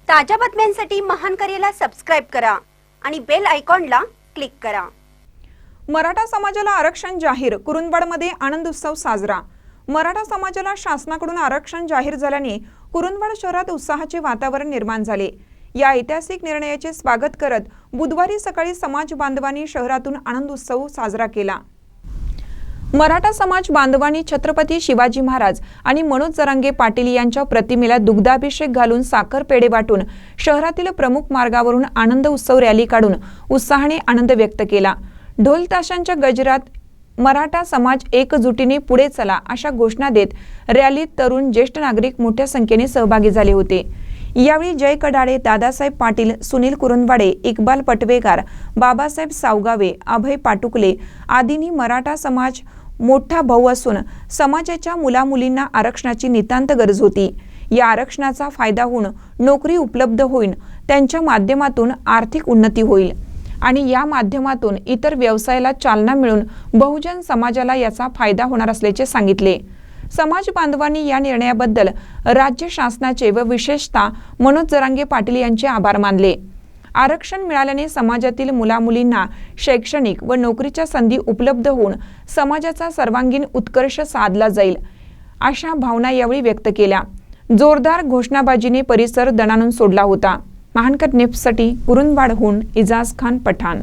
ताज्या बातम्यांसाठी महान करेला सबस्क्राइब करा आणि बेल आयकॉनला क्लिक करा। मराठा समाजाला आरक्षण जाहीर, कुरुंदवाडमध्ये आनंद उत्सव साजरा। मराठा समाजाला शासनाकडून आरक्षण जाहीर झाल्याने कुरुंदवाड शहरात उत्साहाचे वातावरण निर्माण झाले। या ऐतिहासिक निर्णयाचे स्वागत करत बुधवारी सकाळी समाज बांधवांनी शहरातून आनंद उत्सव साजरा केला। मराठा समाज बांधवांनी छत्रपती शिवाजी महाराज आणि मनोज जरांगे पाटील यांच्या प्रतिमेला दुग्धाभिषेक घालून साखर पेढे वाटून शहरातील प्रमुख मार्गावरून आनंद उत्सव रॅली काढून उत्साहाने आनंद व्यक्त केला। ढोल ताशांच्या गजरात मराठा समाज एकजुटीने पुढे चला अशा घोषणा देत रॅलीत तरुण ज्येष्ठ नागरिक मोठ्या संख्येने सहभागी झाले होते। यावेळी जय कडाडे, दादासाहेब पाटील, सुनील कुरुंदवाडे, इक्बाल पटवेकार, बाबासाहेब सावगावे, अभय पाटुकले आदींनी मराठा समाज मोठा भाऊ असून समाजाच्या मुलामुलींना आरक्षणाची नितांत गरज होती। या आरक्षणाचा फायदा होऊन नोकरी उपलब्ध होईल, त्यांच्या माध्यमातून आर्थिक उन्नती होईल आणि या माध्यमातून इतर व्यवसायाला चालना मिळून बहुजन समाजाला याचा फायदा होणार असल्याचे सांगितले। समाज बांधवांनी या निर्णयाबद्दल राज्य शासनाचे व विशेषतः मनोज जरांगे पाटील यांचे आभार मानले। आरक्षण मिळाल्याने समाजातील मुलामुलींना शैक्षणिक व नोकरीच्या संधी उपलब्ध होऊन समाजाचा सर्वांगीण उत्कर्ष साधला जाईल अशा भावना यावेळी व्यक्त केल्या। जोरदार घोषणाबाजीने परिसर दणाणून सोडला होता। महानकर न्यूजसाठी कुरुंदवाडहून इजाज खान पठाण।